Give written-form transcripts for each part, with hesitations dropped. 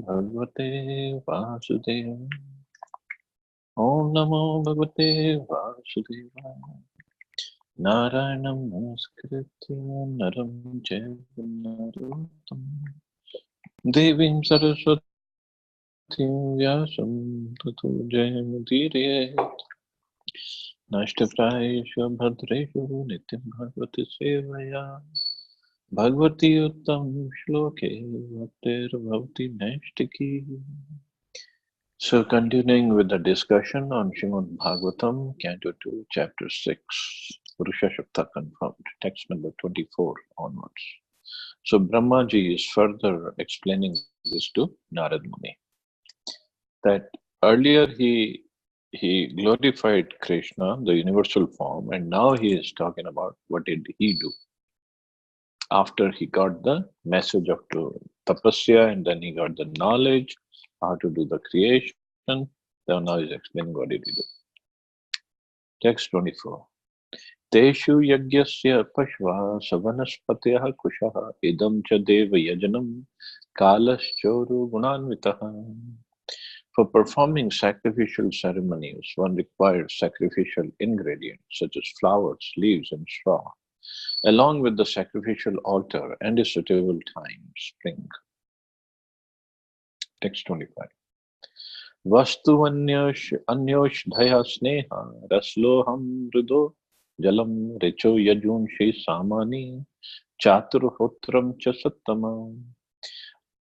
Bhagavate Vasudevaya. Om Namo Bhagavate Vasudevaya. Narayanam Namaskritya Naram Chaiva Narottam Devim Saraswatim Vyasam Tato Jayamudire Nashtaprayeshu Bhadreshu Nityam Bhagavati Sevaya Bhagavati Uttam Shloke Bhaktir Bhavati Nashtaki. So continuing with the discussion on Srimad Bhagavatam, Canto 2, Chapter 6, Purusha Shakta confirmed, text number 24 onwards. So Brahmaji is further explaining this to Narad Muni, that earlier he glorified Krishna, the universal form, and now he is talking about what did he do after he got the message of tapasya, and then he got the knowledge how to do the creation. Now he's explaining what did he do. Text 24. Teshu yagyasya pashva savanaspatyaha kushaha idam cha deva yajanam kalaschoru gunanvitaha. For performing sacrificial ceremonies, one requires sacrificial ingredients such as flowers, leaves, and straw, along with the sacrificial altar and a suitable time, spring. Text 25. Vastu anyoshdhaya sneha rasloham rudo jalam richo yajunshi samani chaturhotram cha sattama.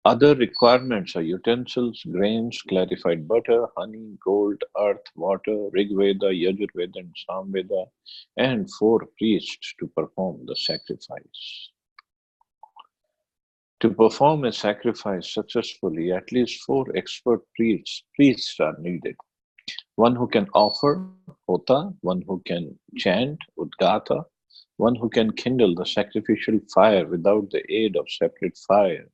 Other requirements are utensils, grains, clarified butter, honey, gold, earth, water, Rigveda, Yajurveda, and Samveda, and 4 priests to perform the sacrifice. To perform a sacrifice successfully, at least 4 expert priests are needed. One who can offer, hota, one who can chant, udgata, one who can kindle the sacrificial fire without the aid of separate fire,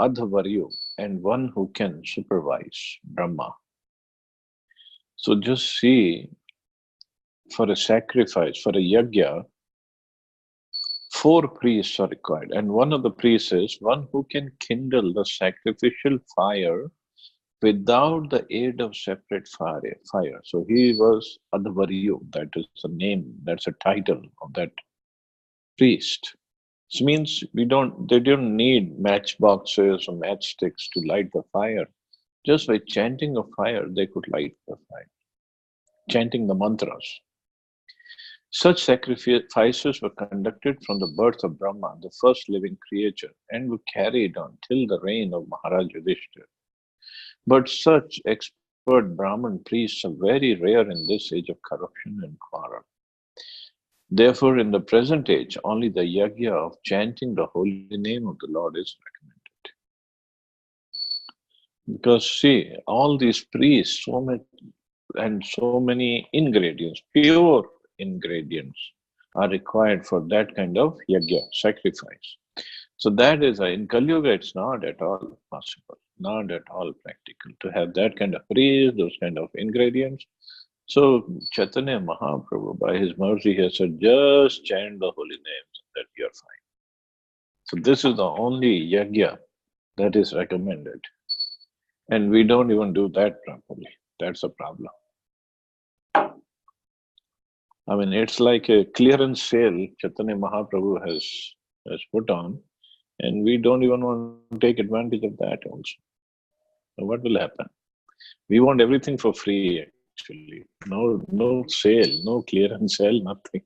adhavaryu, and one who can supervise, Brahma. So just see, for a sacrifice, for a yajna, 4 priests are required, and one of the priests is one who can kindle the sacrificial fire without the aid of separate fire. So he was Adhavaryu, that is the name, that's a title of that priest. This means they don't need matchboxes or matchsticks to light the fire. Just by chanting a fire, they could light the fire, chanting the mantras. Such sacrifices were conducted from the birth of Brahma, the first living creature, and were carried on till the reign of Maharaj Yudhishthira. But such expert Brahmin priests are very rare in this age of corruption and quarrel. Therefore, in the present age, only the yajna of chanting the holy name of the Lord is recommended. Because see, all these priests, so many ingredients, pure ingredients, are required for that kind of yajna, sacrifice. So that is, in Kali Yuga, it's not at all possible, not at all practical to have that kind of priest, those kind of ingredients. So Chaitanya Mahaprabhu, by his mercy, has said, just chant the holy names, that you're fine. So this is the only yajna that is recommended. And we don't even do that properly. That's a problem. I mean, it's like a clearance sale Chaitanya Mahaprabhu has put on, and we don't even want to take advantage of that also. So what will happen? We want everything for free, actually. No sale, no clearance sale, nothing.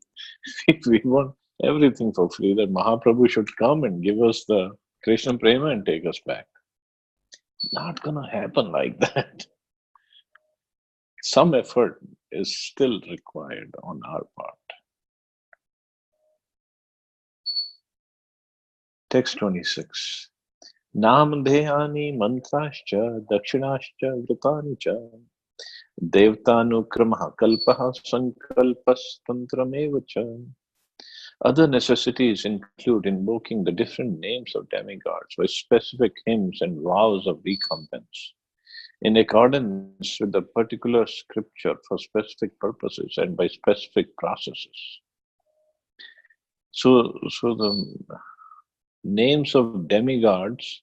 We want everything for free. That Mahaprabhu should come and give us the Krishna Prema and take us back. Not gonna happen like that. Some effort is still required on our part. Text 26. Namdheyani mantrascha dakshinascha vritani cha devtanukramaha kalpaha sankalpas tantrameva cha. Other necessities include invoking the different names of demigods by specific hymns and vows of recompense, in accordance with the particular scripture for specific purposes and by specific processes. So the names of demigods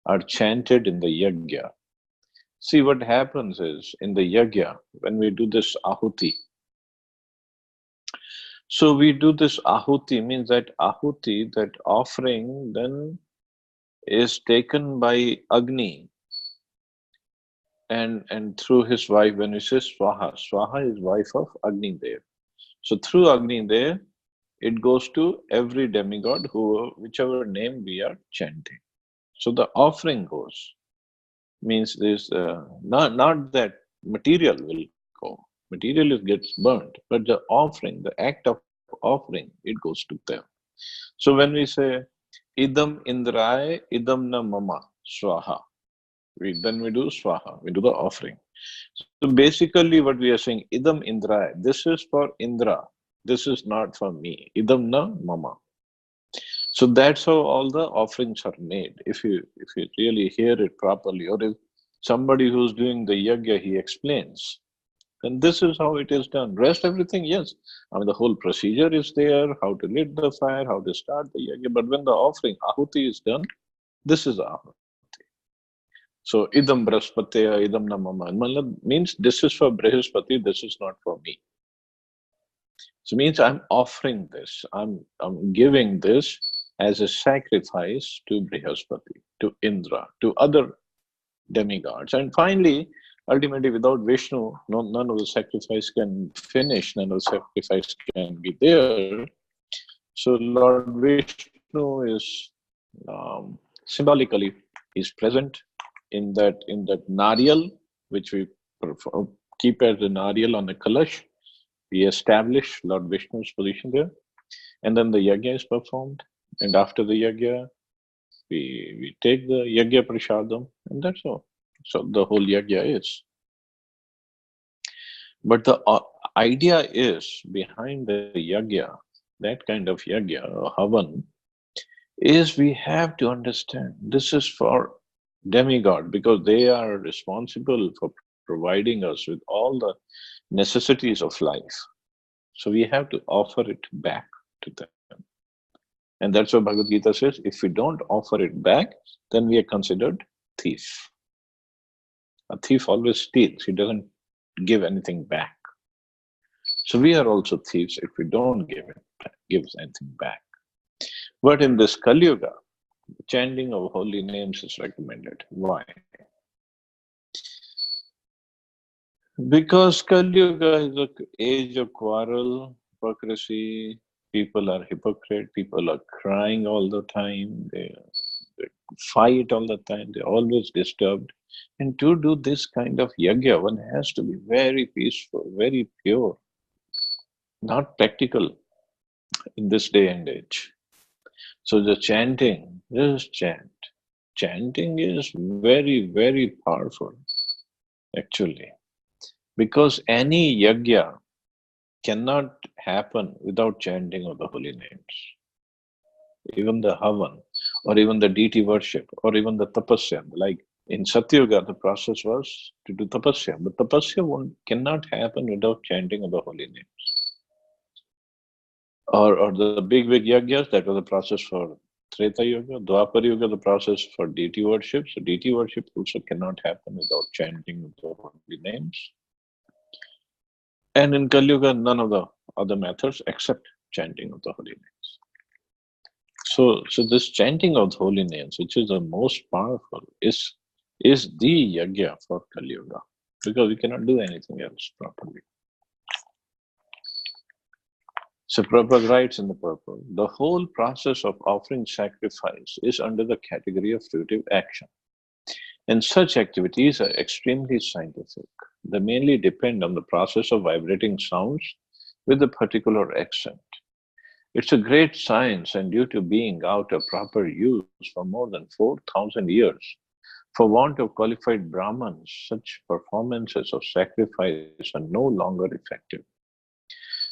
are chanted in the yajna. See, what happens is in the yajna, when we do this ahuti, so we do this ahuti, means that ahuti, that offering, then is taken by Agni and through his wife. When we say Swaha, Swaha is wife of Agni Dev. So through Agni Dev, it goes to every demigod who whichever name we are chanting. So the offering goes, means this not that material will go. Material is gets burnt, but the offering, the act of offering, it goes to them. So when we say idam indrai idam na mama swaha, then we do swaha, we do the offering. So basically what we are saying, idam indrai, this is for Indra, this is not for me, idam na mama. So that's how all the offerings are made. If you really hear it properly, or if somebody who's doing the yajna he explains, then this is how it is done. Rest everything, yes. I mean the whole procedure is there, how to lit the fire, how to start the yajna. But when the offering, ahuti is done, this is ahuti. So idam brahspatya, idam namama. Means this is for Brihaspati, this is not for me. So it means I'm offering this, I'm giving this as a sacrifice to Brihaspati, to Indra, to other demigods. And finally, ultimately, without Vishnu, none of the sacrifice can finish, none of the sacrifice can be there. So Lord Vishnu is symbolically, he's present in that nariyal, which we keep as a nariyal on a kalash. We establish Lord Vishnu's position there, and then the yajna is performed. And after the yajna, we take the yajna prasadam, and that's all. So the whole yajna is. But the idea is behind the yajna, that kind of yajna or havan, is we have to understand this is for demigod because they are responsible for providing us with all the necessities of life. So we have to offer it back to them. And that's what Bhagavad Gita says, if we don't offer it back, then we are considered thief. A thief always steals, he doesn't give anything back. So we are also thieves if we don't give anything back. But in this Kali Yuga, chanting of holy names is recommended. Why? Because Kali Yuga is an age of quarrel, hypocrisy. People are hypocrite. People are crying all the time. They fight all the time. They're always disturbed. And to do this kind of yajna, one has to be very peaceful, very pure, not practical in this day and age. So the chanting, just chant. Chanting is very, very powerful, actually. Because any yajna cannot happen without chanting of the holy names. Even the havan, or even the deity worship, or even the tapasya. Like in Satyuga, the process was to do tapasya. But tapasya cannot happen without chanting of the holy names. Or the big yajnas, that was the process for Treta Yuga. Dwapar Yuga, the process for deity worship. So deity worship also cannot happen without chanting of the holy names. And in Kali Yuga, none of the other methods except chanting of the holy names. So this chanting of the holy names, which is the most powerful, is the yajna for Kali Yuga, because we cannot do anything else properly. So Prabhupada writes in the purport, the whole process of offering sacrifice is under the category of fruitive action. And such activities are extremely scientific. They mainly depend on the process of vibrating sounds with a particular accent. It's a great science, and due to being out of proper use for more than 4,000 years, for want of qualified Brahmins, such performances of sacrifice are no longer effective.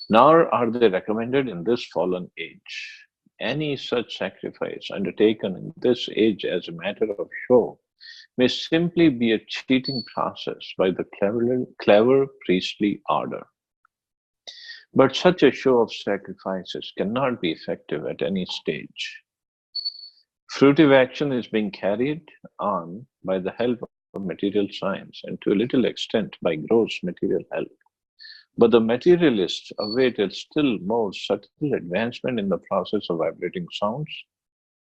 Nor are they recommended in this fallen age. Any such sacrifice undertaken in this age as a matter of show may simply be a cheating process by the clever priestly order. But such a show of sacrifices cannot be effective at any stage. Fruitive action is being carried on by the help of material science and to a little extent by gross material help. But the materialists awaited still more subtle advancement in the process of vibrating sounds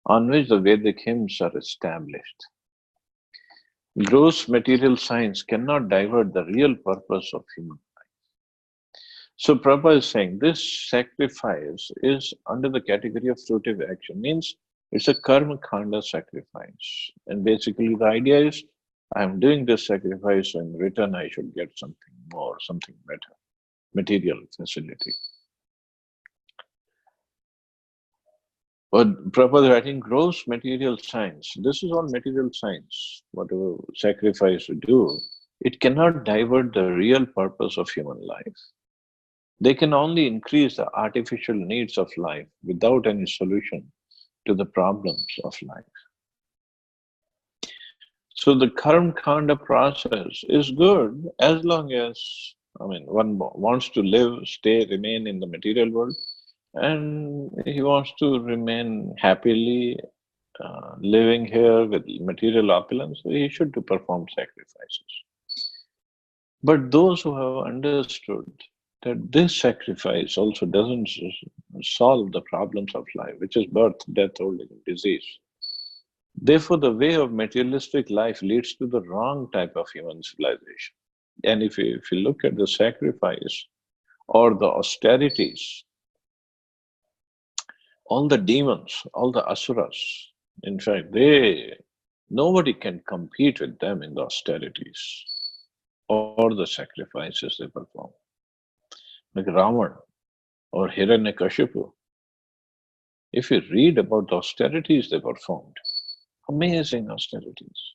on which the Vedic hymns are established. Gross material science cannot divert the real purpose of human. So Prabhupada is saying this sacrifice is under the category of fruitive action, means it's a karma khanda sacrifice. And basically the idea is I'm doing this sacrifice, so in return I should get something more, something better, material facility. But Prabhupada is writing gross material science. This is all material science. Whatever sacrifice you do, it cannot divert the real purpose of human life. They can only increase the artificial needs of life without any solution to the problems of life. So the karma kanda process is good as long as, one wants to live, stay, remain in the material world, and he wants to remain happily living here with material opulence, so he should perform sacrifices. But those who have understood that this sacrifice also doesn't solve the problems of life, which is birth, death, old age, and disease. Therefore, the way of materialistic life leads to the wrong type of human civilization. And if you look at the sacrifice or the austerities, all the demons, all the asuras, in fact, nobody can compete with them in the austerities or the sacrifices they perform. Like Ravan or Hiranyakashipu. If you read about the austerities they performed, amazing austerities.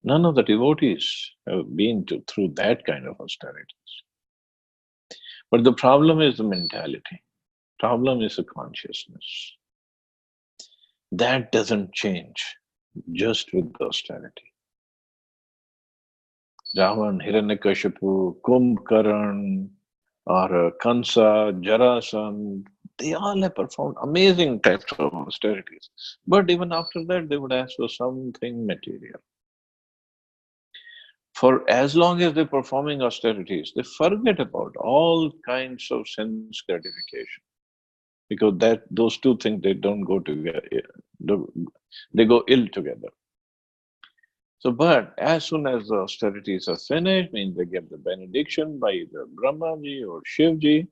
None of the devotees have been through that kind of austerities. But the problem is the mentality. Problem is the consciousness. That doesn't change just with the austerity. Ravan, Hiranyakashipu, Kumbhakaran, or Kansa, Jarasan, they all have performed amazing types of austerities. But even after that, they would ask for something material. For as long as they're performing austerities, they forget about all kinds of sense gratification. Because those two things, they don't go together. They go ill together. So, but as soon as the austerities are finished, means they get the benediction by either Brahmaji or Shivji,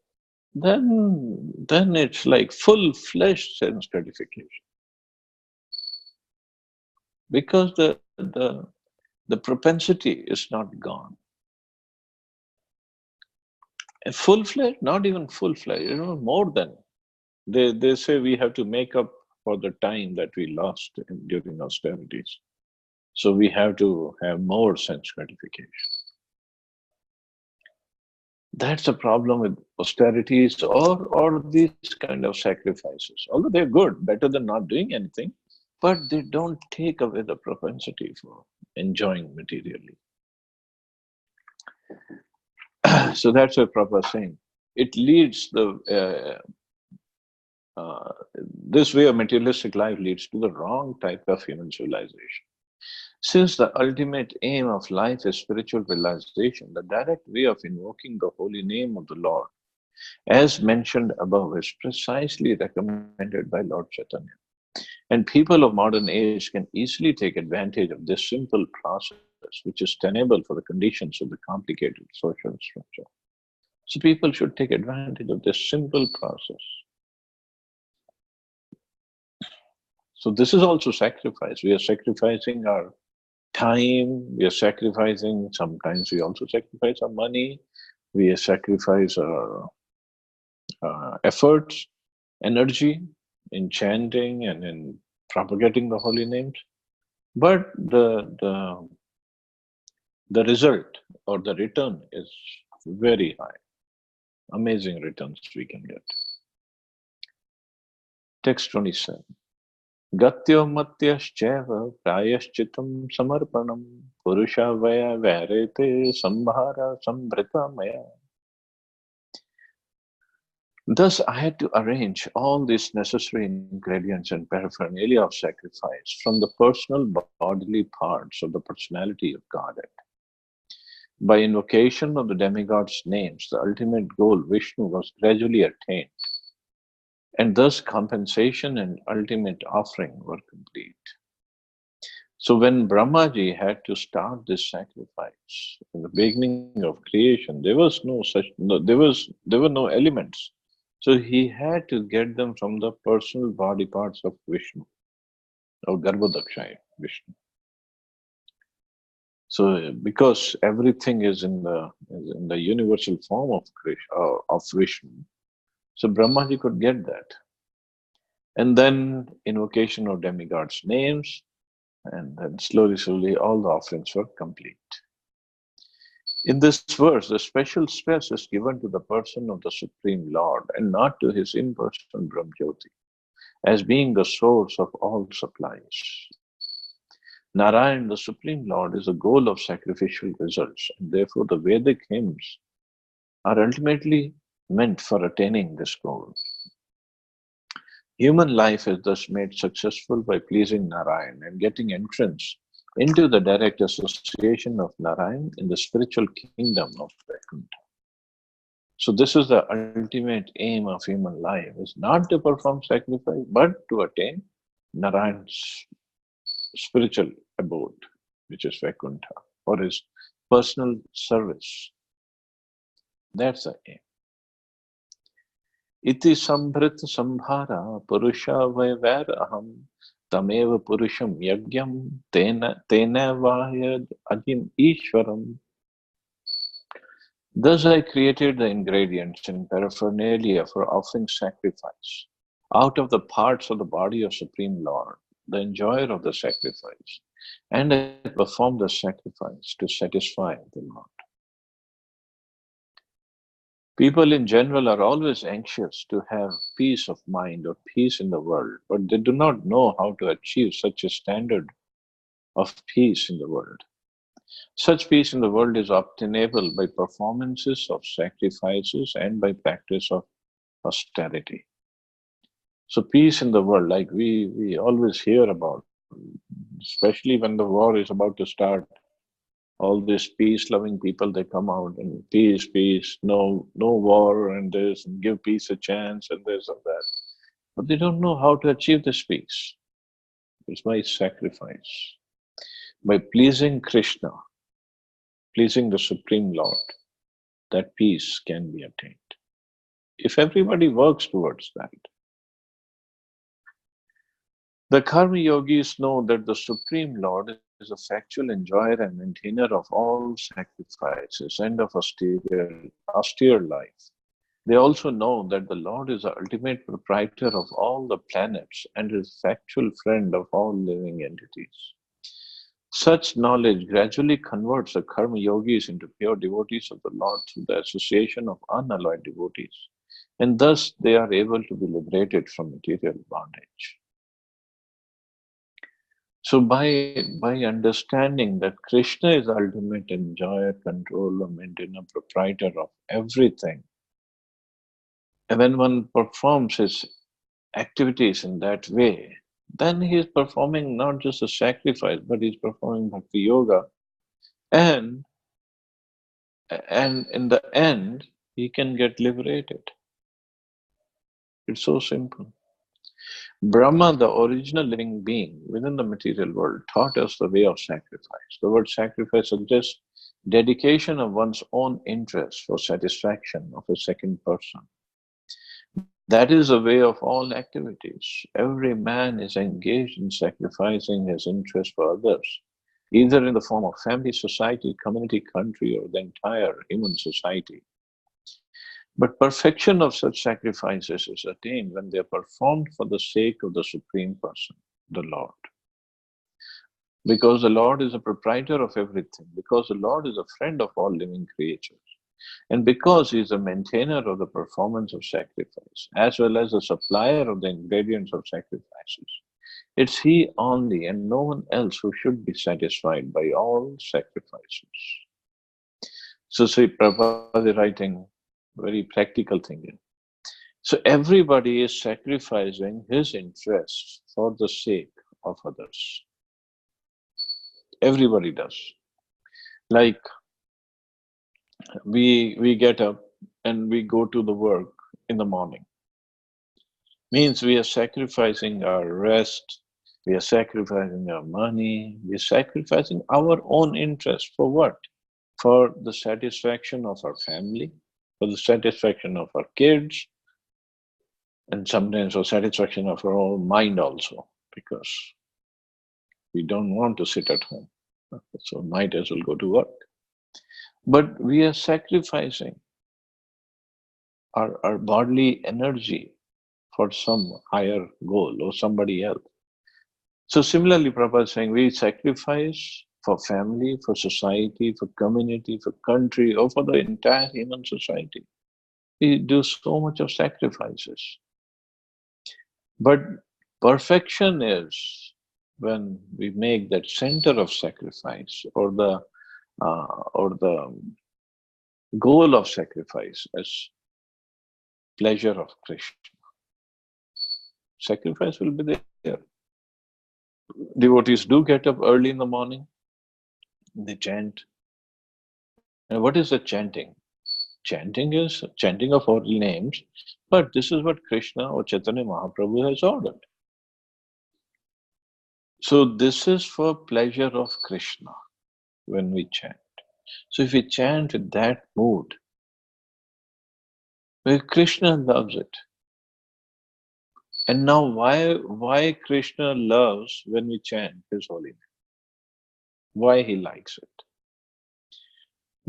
then it's like full-fledged sense gratification. Because the propensity is not gone. And full-fledged, not even full-fledged, more than. They say we have to make up for the time that we lost during austerities. So we have to have more sense gratification. That's a problem with austerities or these kind of sacrifices. Although they're good, better than not doing anything, but they don't take away the propensity for enjoying materially. So that's what Prabhupada is saying. It leads this way of materialistic life leads to the wrong type of human civilization. Since the ultimate aim of life is spiritual realization, the direct way of invoking the holy name of the Lord, as mentioned above, is precisely recommended by Lord Chaitanya. And people of modern age can easily take advantage of this simple process, which is tenable for the conditions of the complicated social structure. So people should take advantage of this simple process. So this is also sacrifice. We are sacrificing our time, we are sacrificing, sometimes we also sacrifice our money, we sacrifice our efforts, energy in chanting and in propagating the holy names. But the result or the return is very high. Amazing returns we can get. Text 27. Gatyo matyascheva prayaschitam samarpanam purusha vaya varete sambhara sambrita maya. Thus, I had to arrange all these necessary ingredients and paraphernalia of sacrifice from the personal bodily parts of the personality of Godhead. By invocation of the demigods' names, the ultimate goal, Vishnu, was gradually attained, and thus compensation and ultimate offering were complete. So when Brahmaji had to start this sacrifice in the beginning of creation, there was no such there were no elements. So he had to get them from the personal body parts of Vishnu, of Garbhodakshaya Vishnu. So because everything is in the universal form of of Vishnu, so Brahmaji could get that. And then invocation of demigods' names, and then slowly, slowly, all the offerings were complete. In this verse, the special stress is given to the person of the Supreme Lord and not to his impersonal Brahmjyoti, as being the source of all supplies. Narayan, the Supreme Lord, is the goal of sacrificial results, and therefore the Vedic hymns are ultimately meant for attaining this goal. Human life is thus made successful by pleasing Narayan and getting entrance into the direct association of Narayan in the spiritual kingdom of Vaikuntha. So this is the ultimate aim of human life, is not to perform sacrifice, but to attain Narayan's spiritual abode, which is Vaikuntha, or his personal service. That's the aim. Iti sambhrit sambhara purusha vaivair aham tamev purusham yagyam tena vahyad ajim ishwaram. Thus I created the ingredients and paraphernalia for offering sacrifice out of the parts of the body of Supreme Lord, the enjoyer of the sacrifice, and I performed the sacrifice to satisfy the Lord. People in general are always anxious to have peace of mind or peace in the world, but they do not know how to achieve such a standard of peace in the world. Such peace in the world is obtainable by performances of sacrifices and by practice of austerity. So peace in the world, like we always hear about, especially when the war is about to start, all these peace-loving people, they come out and peace, peace, no war and this, and give peace a chance and this and that. But they don't know how to achieve this peace. It's by sacrifice. By pleasing Krishna, pleasing the Supreme Lord, that peace can be attained. If everybody works towards that. The Karma yogis know that the Supreme Lord is a factual enjoyer and maintainer of all sacrifices and of austere life. They also know that the Lord is the ultimate proprietor of all the planets and is factual friend of all living entities. Such knowledge gradually converts the Karma yogis into pure devotees of the Lord through the association of unalloyed devotees, and thus they are able to be liberated from material bondage. So by understanding that Krishna is the ultimate enjoyer, controller, maintainer, proprietor of everything, and when one performs his activities in that way, then he is performing not just a sacrifice, but he's performing bhakti yoga, and and in the end, he can get liberated. It's so simple. Brahma, the original living being within the material world, taught us the way of sacrifice. The word sacrifice suggests dedication of one's own interest for satisfaction of a second person. That is the way of all activities. Every man is engaged in sacrificing his interest for others, either in the form of family, society, community, country, or the entire human society. But perfection of such sacrifices is attained when they are performed for the sake of the Supreme Person, the Lord. Because the Lord is a proprietor of everything, because the Lord is a friend of all living creatures, and because He is a maintainer of the performance of sacrifice, as well as the supplier of the ingredients of sacrifices. It's He only and no one else who should be satisfied by all sacrifices. So Sri Prabhupada is writing very practical thing here. So everybody is sacrificing his interests for the sake of others. Everybody does. Like we get up and we go to the work in the morning. Means we are sacrificing our rest, we are sacrificing our money, we are sacrificing our own interest for what? For the satisfaction of our family, for the satisfaction of our kids, and sometimes for satisfaction of our own mind also, because we don't want to sit at home. So might as well go to work. But we are sacrificing our bodily energy for some higher goal or somebody else. So similarly, Prabhupada is saying we sacrifice for family, for society, for community, for country, or for the entire human society. We do so much of sacrifices. But perfection is when we make that center of sacrifice or the goal of sacrifice as pleasure of Krishna. Sacrifice will be there. Devotees do get up early in the morning, they chant. And what is the chanting? Chanting is chanting of holy names, but this is what Krishna or Chaitanya Mahaprabhu has ordered. So this is for pleasure of Krishna when we chant. So if we chant with that mood, well, Krishna loves it. And now why Krishna loves when we chant his holy name? Why he likes it?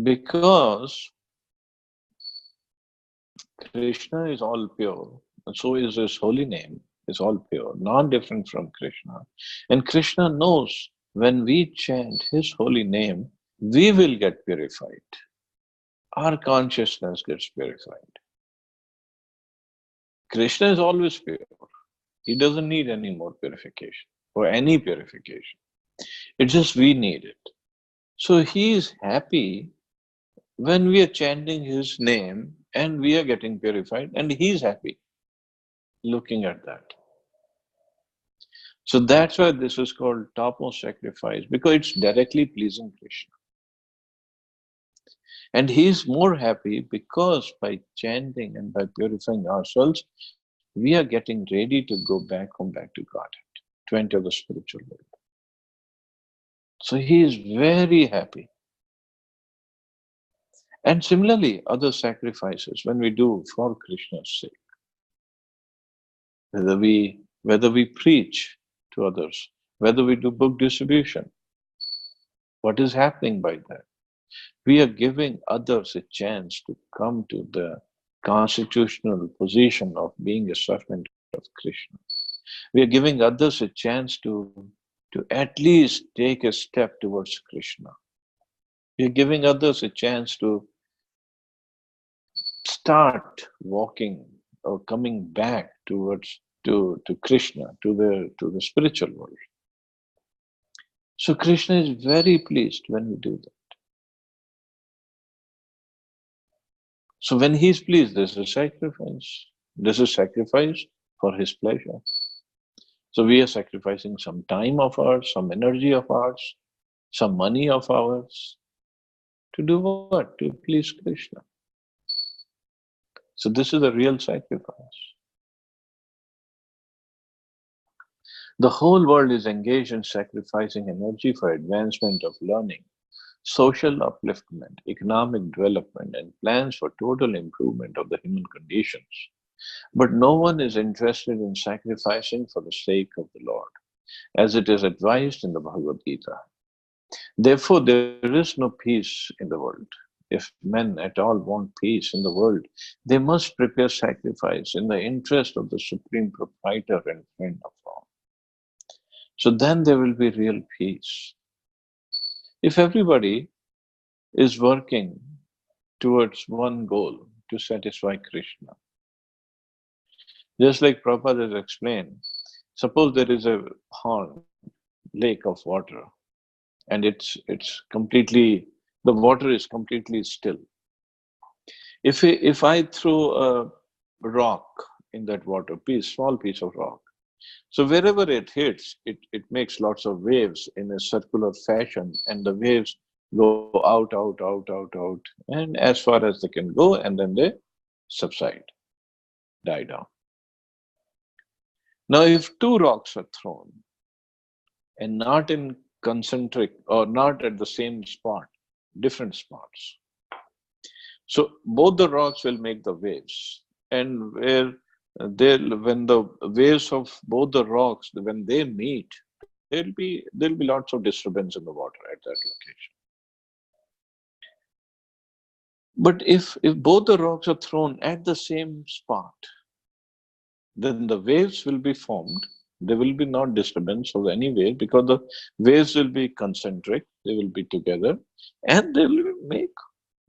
Because Krishna is all pure, and so is his holy name is all pure, not different from Krishna. And Krishna knows when we chant his holy name, we will get purified. Our consciousness gets purified. Krishna is always pure. He doesn't need any more purification or any purification. It's just we need it. So he is happy when we are chanting his name and we are getting purified, and he's happy looking at that. So that's why this is called topmost sacrifice, because it's directly pleasing Krishna. And he's more happy because by chanting and by purifying ourselves, we are getting ready to go back home, back to Godhead, to enter the spiritual world. So he is very happy. And similarly, other sacrifices, when we do for Krishna's sake, whether we preach to others, whether we do book distribution, what is happening by that? We are giving others a chance to come to the constitutional position of being a servant of Krishna. We are giving others a chance to at least take a step towards Krishna. We are giving others a chance to start walking or coming back towards to Krishna, to the spiritual world. So Krishna is very pleased when we do that. So when he is pleased, this is sacrifice. This is sacrifice for his pleasure. So we are sacrificing some time of ours, some energy of ours, some money of ours to do what? To please Krishna. So this is a real sacrifice. The whole world is engaged in sacrificing energy for advancement of learning, social upliftment, economic development, and plans for total improvement of the human conditions. But no one is interested in sacrificing for the sake of the Lord, as it is advised in the Bhagavad Gita. Therefore, there is no peace in the world. If men at all want peace in the world, they must prepare sacrifice in the interest of the Supreme Proprietor and Friend of all. So then there will be real peace. If everybody is working towards one goal, to satisfy Krishna, just like Prabhupada has explained, suppose there is a pond, lake of water, and it's completely, the water is completely still. If I throw rock in that water, small piece of rock. So wherever it hits, it makes lots of waves in a circular fashion, and the waves go out, out, out, out, out, and as far as they can go, and then they subside, die down. Now, if two rocks are thrown and not in concentric or not at the same spot, different spots, so both the rocks will make the waves, and when the waves of both the rocks, when they meet, there'll be lots of disturbance in the water at that location. But if both the rocks are thrown at the same spot, then the waves will be formed. There will be not disturbance of any wave because the waves will be concentric. They will be together, and they will make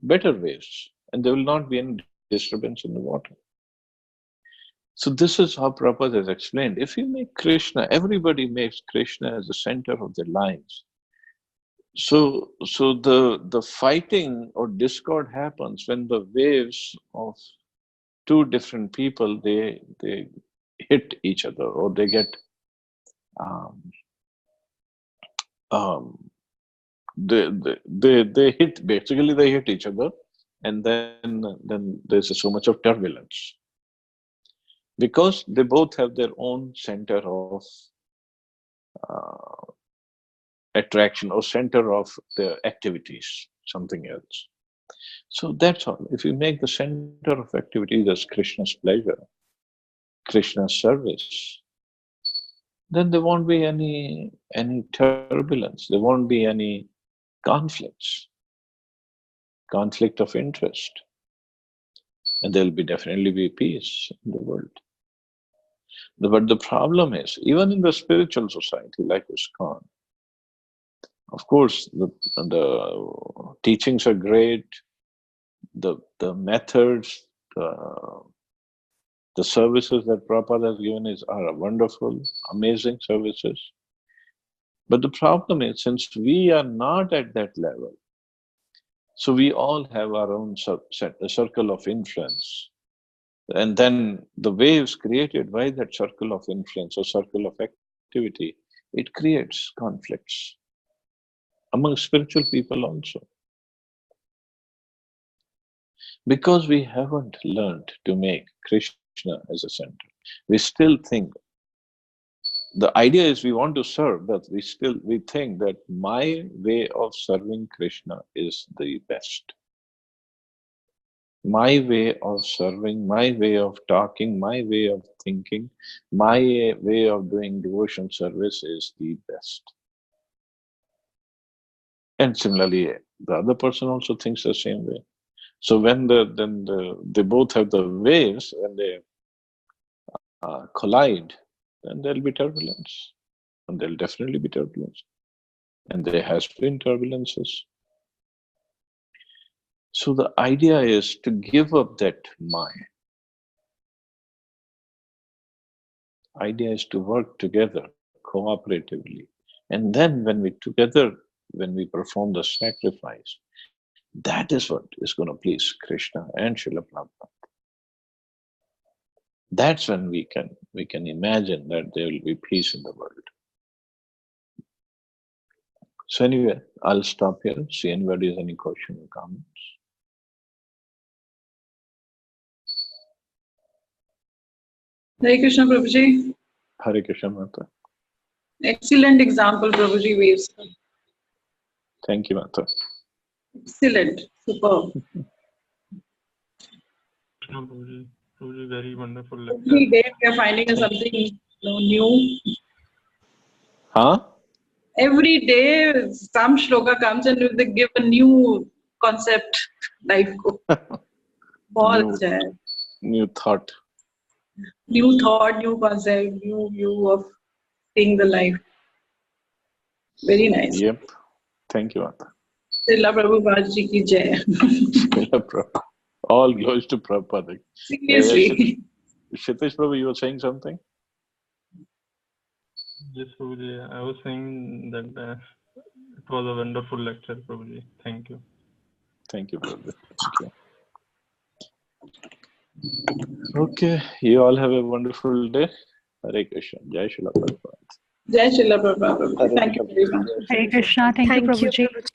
better waves, and there will not be any disturbance in the water. So this is how Prabhupada has explained. If you make Krishna, everybody makes Krishna as the center of their lives. So the fighting or discord happens when the waves of two different people they hit each other, or they get um, um, they hit, basically they hit each other, and then there's so much of turbulence because they both have their own center of uh, attraction or center of their activities, something else. So that's all. If you make the center of activities as Krishna's pleasure, Krishna's service, then there won't be any turbulence. There won't be any conflicts, conflict of interest, and there'll be definitely be peace in the world. But the problem is, even in the spiritual society like ISKCON, of course, the teachings are great, the methods, the services that Prabhupada has given are wonderful, amazing services. But the problem is, since we are not at that level, so we all have our own circle of influence. And then the waves created by that circle of influence or circle of activity, it creates conflicts among spiritual people also. Because we haven't learned to make Krishna as a center. We still think, the idea is we want to serve, but we think that my way of serving Krishna is the best. My way of serving, my way of talking, my way of thinking, my way of doing devotion service is the best. And similarly, the other person also thinks the same way. So when they both have the waves, when they collide, then there'll be turbulence. And there'll definitely be turbulence. And there has been turbulences. So the idea is to give up that mind. Idea is to work together cooperatively. And then when we perform the sacrifice, that is what is going to please Krishna and Srila Prabhupada. That's when we can imagine that there will be peace in the world. So anyway, I'll stop here. See anybody has any question or comments. Hare Krishna, Prabhuji. Hare Krishna, Mata. Excellent example, Prabhuji waves. Thank you, Mata. Excellent, superb. Prabhuji, very wonderful lecture. Every day we are finding something new. Huh? Every day some shloka comes and they give a new concept. Life ko. New thought. New thought, new concept, new view of seeing the life. Very nice. Yep. Thank you, Mata. Srila Prabhupada ji ki jai. Srila Prabhupada. All glories to Prabhupada. Seriously. Shitesh Prabhu, you were saying something? Yes, Prabhuji. I was saying that it was a wonderful lecture, Prabhuji. Thank you. Thank you, brother. Thank you. Okay, you all have a wonderful day. Hare Krishna. Jai Shri Prabhupada. Jai Srila Prabhupada. Hare Thank you very much. Hare Krishna. Thank you, Thank you, Prabhuji. Prabhuji.